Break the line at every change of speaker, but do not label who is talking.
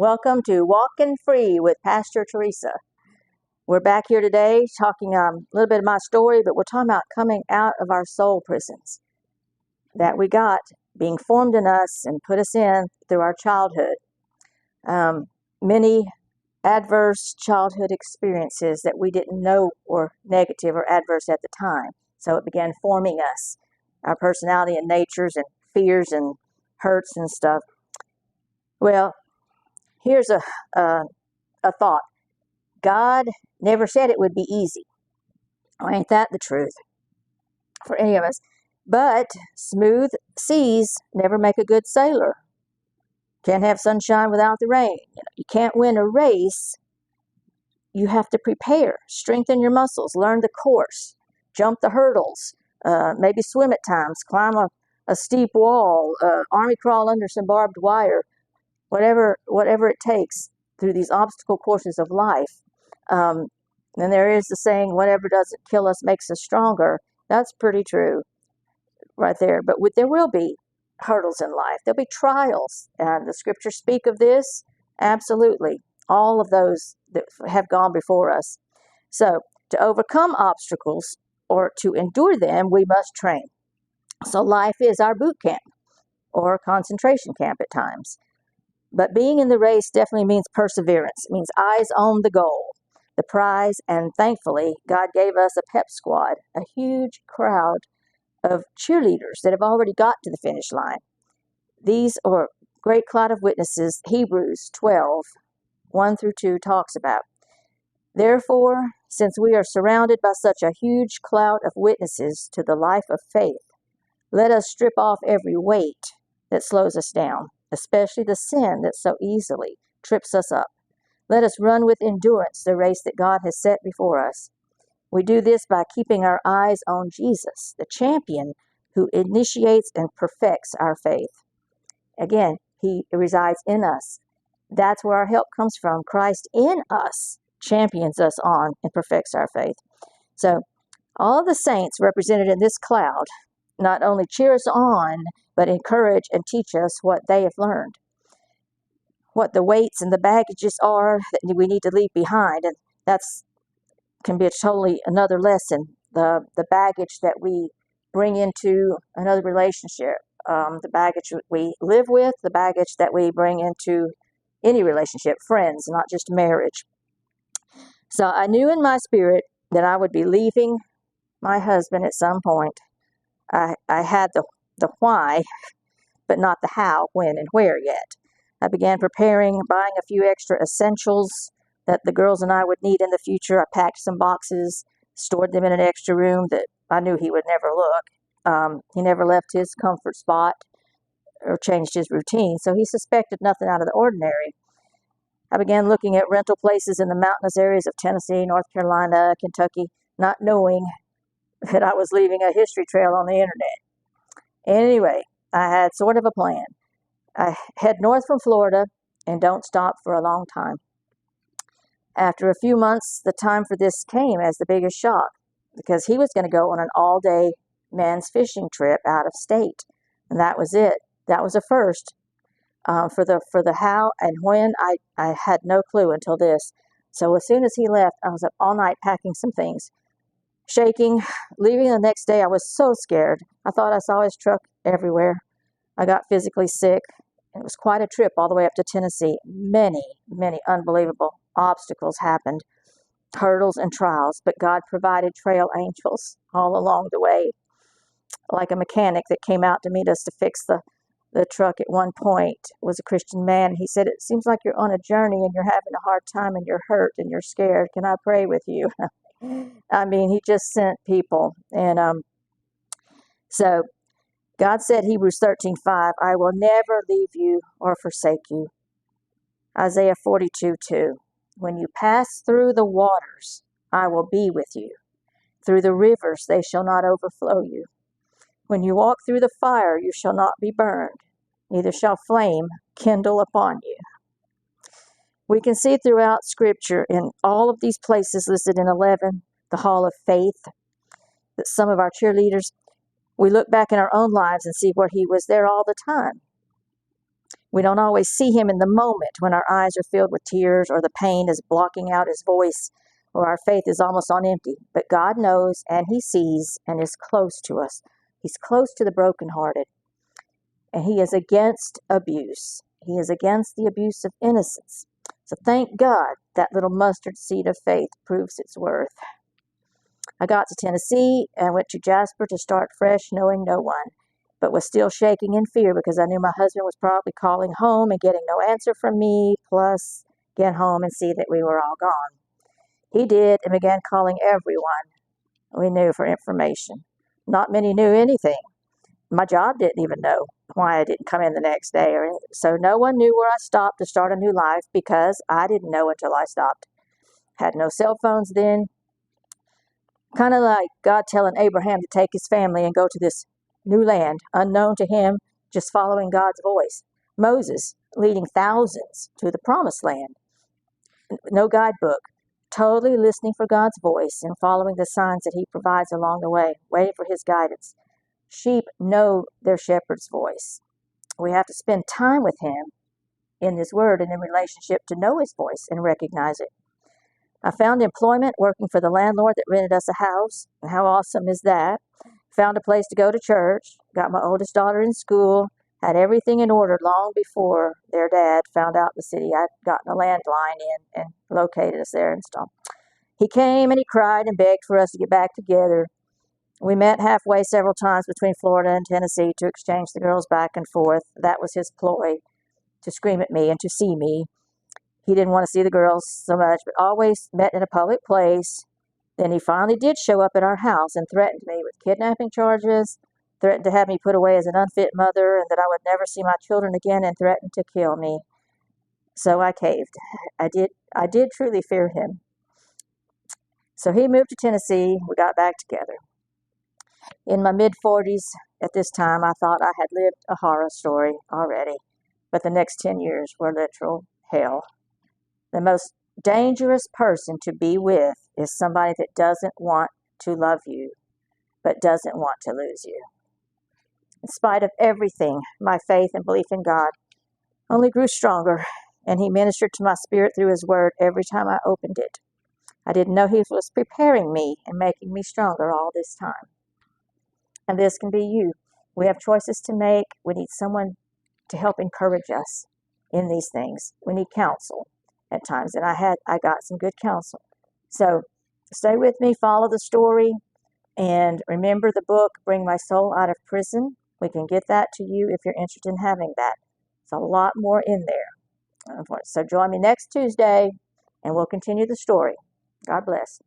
Welcome to Walking Free with Pastor Theresa. We're back here today talking a little bit of my story, but we're talking about coming out of our soul prisons that we got being formed in us and put us in through our childhood. Many adverse childhood experiences that we didn't know were negative or adverse at the time. So it began forming us, our personality and natures and fears and hurts and stuff. Well, here's a thought. God never said it would be easy. Ain't that the truth for any of us? But smooth seas never make a good sailor. Can't have sunshine without the rain. You can't win a race. You have to prepare, strengthen your muscles, learn the course, jump the hurdles, maybe swim at times, climb a steep wall, army crawl under some barbed wire, whatever it takes through these obstacle courses of life. And there is the saying, whatever doesn't kill us makes us stronger. That's pretty true right there. But there will be hurdles in life. There'll be trials. And the scriptures speak of this. Absolutely. All of those that have gone before us. So to overcome obstacles or to endure them, we must train. So life is our boot camp or concentration camp at times. But being in the race definitely means perseverance. It means eyes on the goal, the prize, and thankfully, God gave us a pep squad, a huge crowd of cheerleaders that have already got to the finish line. These are a great cloud of witnesses, Hebrews 12, 1 through 2 talks about. Therefore, since we are surrounded by such a huge cloud of witnesses to the life of faith, let us strip off every weight that slows us down, especially the sin that so easily trips us up. Let us run with endurance the race that God has set before us. We do this by keeping our eyes on Jesus, the champion who initiates and perfects our faith. Again, he resides in us. That's where our help comes from. Christ in us champions us on and perfects our faith. So all of the saints represented in this cloud not only cheer us on, but encourage and teach us what they have learned, what the weights and the baggages are that we need to leave behind. And that's can be totally another lesson, the baggage that we bring into another relationship, the baggage we live with, the baggage that we bring into any relationship, friends, not just marriage. So I knew in my spirit that I would be leaving my husband at some point. I had the why, but not the how, when, and where yet. I began preparing, buying a few extra essentials that the girls and I would need in the future. I packed some boxes, stored them in an extra room that I knew he would never look. He never left his comfort spot or changed his routine, so he suspected nothing out of the ordinary. I began looking at rental places in the mountainous areas of Tennessee, North Carolina, Kentucky, not knowing that I was leaving a history trail on the internet. Anyway, I had sort of a plan. I head north from Florida and don't stop for a long time. After a few months, the time for this came as the biggest shock because he was going to go on an all-day men's fishing trip out of state. And that was it. That was a first. For the how and when, I had no clue until this. So as soon as he left, I was up all night packing some things. Shaking, leaving the next day, I was so scared. I thought I saw his truck everywhere. I got physically sick. It was quite a trip all the way up to Tennessee. Many, many unbelievable obstacles happened, hurdles and trials, but God provided trail angels all along the way, like a mechanic that came out to meet us to fix the truck at one point was a Christian man. He said, it seems like you're on a journey and you're having a hard time and you're hurt and you're scared. Can I pray with you? I mean, he just sent people. And so God said, Hebrews 13:5, I will never leave you or forsake you. Isaiah 42:2, when you pass through the waters, I will be with you. Through the rivers, they shall not overflow you. When you walk through the fire, you shall not be burned, neither shall flame kindle upon you. We can see throughout Scripture in all of these places listed in 11, the Hall of Faith, that some of our cheerleaders, we look back in our own lives and see where he was there all the time. We don't always see him in the moment when our eyes are filled with tears or the pain is blocking out his voice or our faith is almost on empty. But God knows and he sees and is close to us. He's close to the brokenhearted. And he is against abuse. He is against the abuse of innocence. So thank God that little mustard seed of faith proves its worth. I got to Tennessee and went to Jasper to start fresh, knowing no one, but was still shaking in fear because I knew my husband was probably calling home and getting no answer from me, plus get home and see that we were all gone. He did and began calling everyone we knew for information. Not many knew anything. My job didn't even know why I didn't come in the next day or anything. So no one knew where I stopped to start a new life because I didn't know until I stopped. Had no cell phones then. Kind of like God telling Abraham to take his family and go to this new land, unknown to him, just following God's voice. Moses leading thousands to the promised land. No guidebook. Totally listening for God's voice and following the signs that he provides along the way, waiting for his guidance. Sheep know their shepherd's voice. We have to spend time with him in his word and in relationship to know his voice and recognize it. I found employment working for the landlord that rented us a house. How awesome is that? Found a place to go to church, got my oldest daughter in school, had everything in order long before their dad found out the city I'd gotten a landline in and located us there and stuff. He came and he cried and begged for us to get back together. We met halfway several times between Florida and Tennessee to exchange the girls back and forth. That was his ploy, to scream at me and to see me. He didn't want to see the girls so much, but always met in a public place. Then he finally did show up at our house and threatened me with kidnapping charges, threatened to have me put away as an unfit mother and that I would never see my children again, and threatened to kill me. So I caved. I did truly fear him. So he moved to Tennessee. We got back together. In my mid-40s at this time, I thought I had lived a horror story already, but the next 10 years were literal hell. The most dangerous person to be with is somebody that doesn't want to love you, but doesn't want to lose you. In spite of everything, my faith and belief in God only grew stronger, and he ministered to my spirit through his word every time I opened it. I didn't know he was preparing me and making me stronger all this time. And this can be you. We have choices to make. We need someone to help encourage us in these things. We need counsel at times, and I got some good counsel. So stay with me, follow the story, and remember the book, Bring My Soul Out of Prison. We can get that to you if you're interested in having that. There's a lot more in there. So join me next Tuesday, and we'll continue the story. God bless.